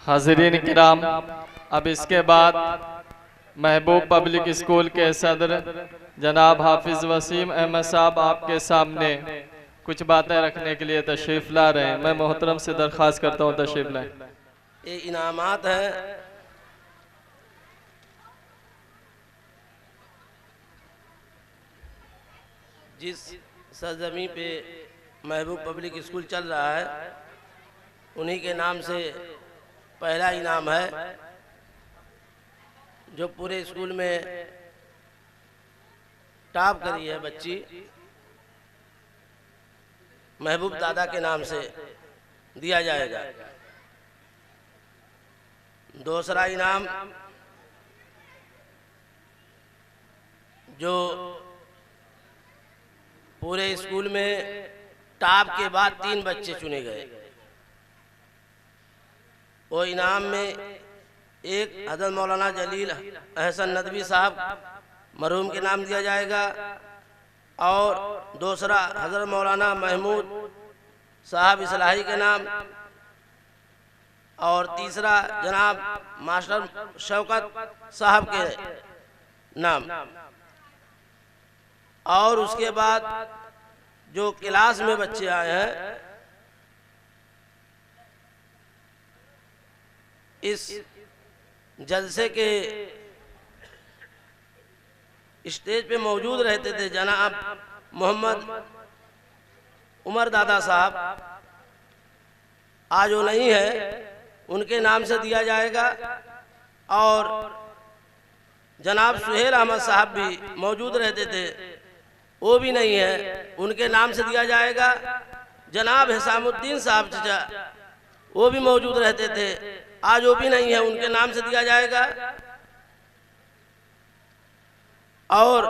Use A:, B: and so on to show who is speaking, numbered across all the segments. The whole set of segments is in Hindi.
A: हाज़रीन किराम, अब इसके बाद महबूब पब्लिक स्कूल के सदर जनाब हाफिज वसीम अहमद साहब आपके सामने कुछ बातें रखने के लिए तशरीफ़ ला रहे हैं। मैं मोहतरम से दरख्वास्त करता हूँ तशरीफ़ लाएं।
B: ये इनामात हैं जिस सरजमी पे महबूब पब्लिक स्कूल चल रहा है, उन्हीं के नाम से पहला इनाम है जो पूरे स्कूल में टॉप करी है बच्ची, महबूब दादा के नाम से दिया जाएगा। दूसरा इनाम जो पूरे स्कूल में टॉप के बाद 3 बच्चे चुने गए, वो इनाम में एक हज़रत मौलाना जलील अहसन नदवी साहब मरहूम के नाम दिया जाएगा, और दूसरा हज़रत मौलाना महमूद साहब इस्लाही के नाम, और तीसरा जनाब मास्टर शौकत साहब के नाम। और उसके बाद जो क्लास में बच्चे आए हैं, इस जलसे के स्टेज पे मौजूद रहते थे जनाब मोहम्मद उमर दादा साहब, आज वो नहीं है, उनके नाम से दिया जाएगा। और जनाब सुहेल अहमद साहब भी मौजूद रहते थे, वो भी नहीं है, उनके नाम से दिया जाएगा। जनाब हिसामुद्दीन साहब चाचा, वो भी मौजूद रहते थे, आज वो भी नहीं है, उनके नाम से दिया जाएगा। और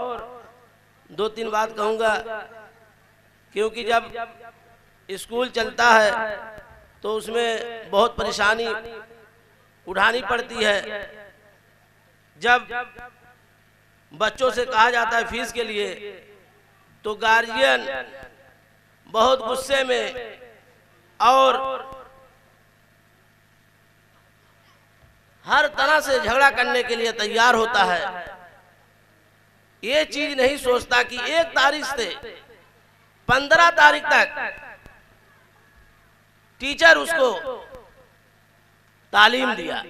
B: 2-3 बात कहूँगा, क्योंकि जब स्कूल चलता है तो उसमें बहुत परेशानी उठानी पड़ती है। जब बच्चों से कहा जाता है फीस के लिए, तो गार्जियन बहुत गुस्से में और हर तरह से झगड़ा करने के लिए तैयार होता है। ये चीज नहीं सोचता कि 1 तारीख से 15 तारीख तक टीचर उसको तालीम दिया,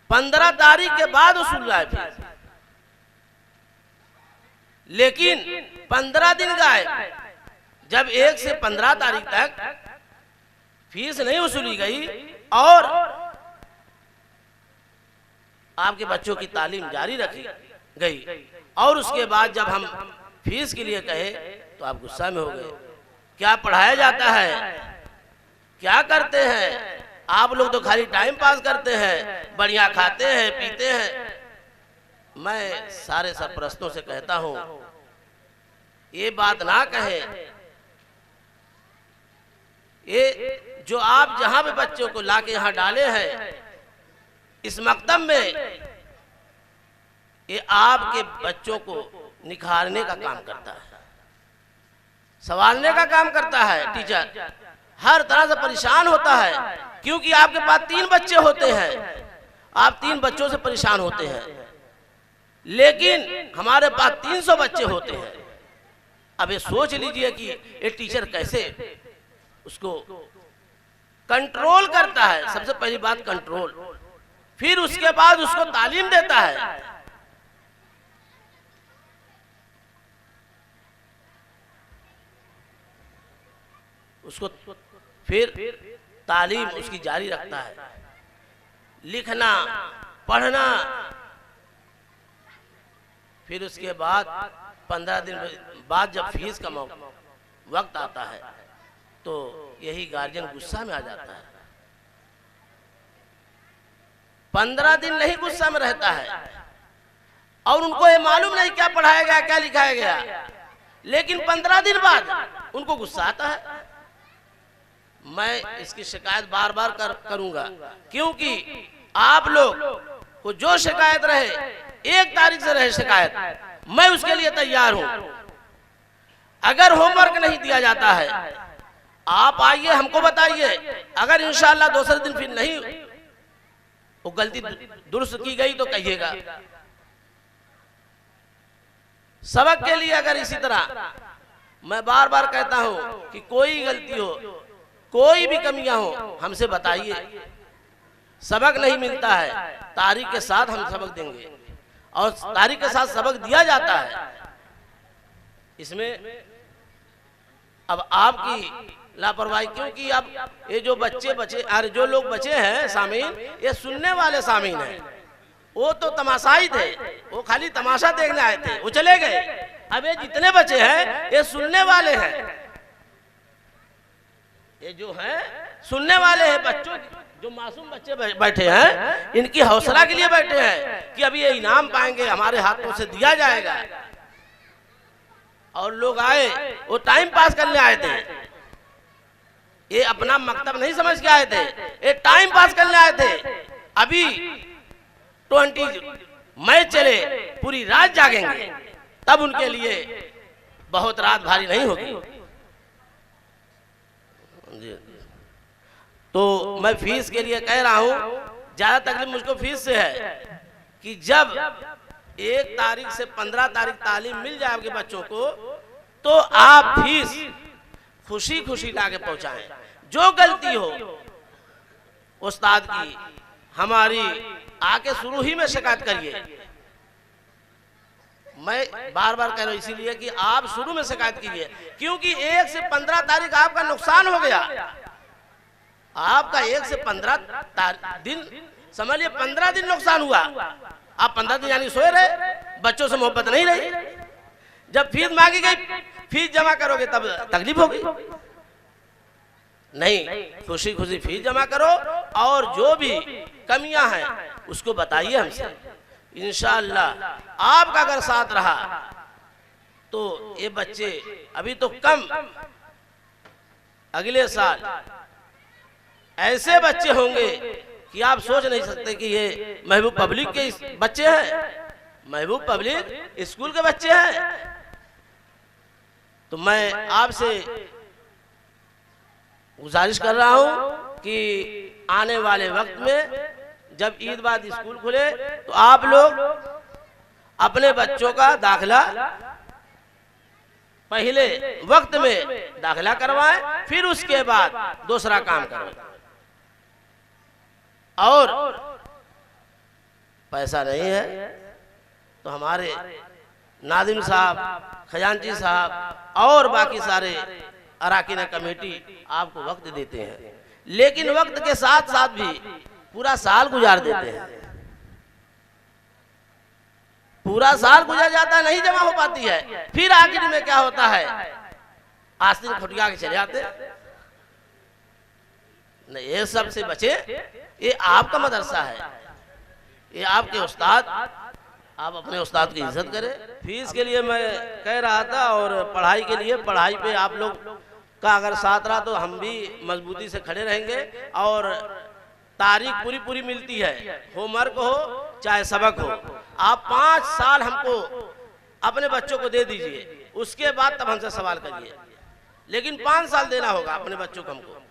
B: 15 तारीख के बाद वसूल रहा है फीस, लेकिन 15 दिन गए, जब 1 से 15 तारीख तक फीस नहीं वसूली गई और आपके बच्चों की तालीम जारी रखी गई, और उसके बाद जब हम फीस के लिए कहे तो आप गुस्सा में हो गए। क्या पढ़ाया जाता है, क्या करते हैं आप लोग? तो खाली टाइम पास करते हैं, बढ़िया खाते हैं पीते हैं। मैं सारे सरपरस्तों से कहता हूं, ये बात ना कहें। ये जो आप जहां पे बच्चों को लाके यहां डाले हैं इस मकतब में, ये आपके बच्चों को निखारने का काम करता है, संभालने का काम करता है। टीचर हर तरह से परेशान होता है, क्योंकि आपके पास 3 बच्चे होते हैं, आप 3 बच्चों से परेशान होते हैं, लेकिन हमारे पास 300 बच्चे होते हैं। अब ये सोच लीजिए कि ये टीचर कैसे उसको कंट्रोल करता है। सबसे पहली बात कंट्रोल, फिर उसके बाद उसको तालीम देता है। उसको फिर तालीम उसकी जारी रखता है, लिखना पढ़ना। फिर उसके बाद 15 दिन बाद जब फीस का वक्त आता है तो यही गार्जियन गुस्सा में आ जाता है। 15 दिन नहीं गुस्सा में रहता है, और उनको ये मालूम नहीं क्या पढ़ाया गया क्या लिखाया गया, लेकिन 15 दिन बाद उनको गुस्सा आता है। मैं इसकी शिकायत बार बार करूंगा, क्योंकि आप लोग को जो शिकायत रहे 1 तारीख से रहे शिकायत, मैं उसके लिए तैयार हूं। अगर होमवर्क नहीं दिया जाता है आप आइए हमको बताइए, अगर इंशाअल्लाह दूसरे दिन फिर नहीं वो गलती दुरुस्त की गई तो कहिएगा। सबक के लिए अगर इसी तरह मैं बार बार कहता हूं कि कोई गलती हो, कोई भी कमियां हो, हमसे बताइए। सबक नहीं मिलता है, तारीख के साथ हम सबक देंगे और तारीख के साथ सबक दिया जाता है। इसमें अब आपकी लापरवाही, क्योंकि अब ये जो बच्चे अरे जो लोग बचे हैं सामीन, ये सुनने वाले सामीन हैं। वो तो तमाशाई थे, वो खाली तमाशा देखने आए थे, वो चले गए। अब ये जितने बचे हैं ये सुनने वाले हैं, ये जो है सुनने वाले हैं। बच्चों जो मासूम बच्चे बैठे हैं, इनकी हौसला के लिए बैठे हैं कि अभी ये इनाम पाएंगे, हमारे हाथों से दिया जाएगा। और लोग आए, वो टाइम पास करने आए थे, ये अपना मकतब नहीं समझ के आए थे, ये टाइम पास करने आए थे। अभी 20 मैच चले, पूरी रात जागेंगे, तब उनके लिए बहुत रात भारी नहीं होगी। तो मैं फीस के लिए कह रहा हूं, ज्यादा तकलीफ मुझको फीस से है कि जब 1 तारीख से 15 तारीख तालीम मिल जाए आपके बच्चों को, तो आप फीस खुशी खुशी लाके पहुंचाएं। जो गलती हो उस्ताद की, हमारी आके शुरू ही में शिकायत करिए। मैं बार बार कह रहा हूं इसीलिए कि आप शुरू में शिकायत कीजिए, क्योंकि 1 से 15 तारीख आपका नुकसान हो गया। आपका 1 से 15 दिन, समझ लिए 15 दिन नुकसान हुआ। आप 15 दिन यानी सोए रहे, बच्चों से मोहब्बत नहीं रही। जब फीस मांगी गई, फीस जमा करोगे तब तकलीफ होगी। नहीं, खुशी खुशी फीस जमा करो और जो भी कमियां हैं उसको बताइए हमसे। इंशाअल्लाह आपका अगर साथ रहा तो ये बच्चे अभी तो कम, अगले साल ऐसे बच्चे होंगे कि आप सोच नहीं सकते कि ये महबूब पब्लिक के बच्चे हैं, महबूब पब्लिक स्कूल के बच्चे हैं। तो मैं आपसे गुजारिश कर रहा हूं कि आने वाले वक्त में जब ईद बाद स्कूल खुले तो आप लोग अपने बच्चों का दाखिला पहले वक्त में दाखिला करवाएं, फिर उसके बाद दूसरा काम करें। और पैसा नहीं है तो हमारे नादिम साहब, खजांची साहब और बाकी सारे अराकीन कमेटी आपको वक्त देते हैं, लेकिन वक्त के साथ साथ भी पूरा साल गुजार देते हैं। पूरा साल गुजर जाता है, नहीं जमा हो पाती है, फिर आखिर में क्या होता है, आस्तीन खुटिया के चले जाते हैं। नहीं, ये सब से बचे। ये आपका मदरसा है, ये आपके उस्ताद, आप अपने उस्ताद की इज्जत करें। फीस के लिए मैं कह रहा था, और पढ़ाई के लिए, पढ़ाई पे आप लोग का अगर साथ रहा तो हम भी मजबूती से खड़े रहेंगे। और तारीख पूरी पूरी मिलती है, होमवर्क हो चाहे सबक हो। आप 5 साल हमको अपने बच्चों को दे दीजिए, उसके बाद तब हमसे सवाल करिए, लेकिन 5 साल देना होगा अपने बच्चों को हमको।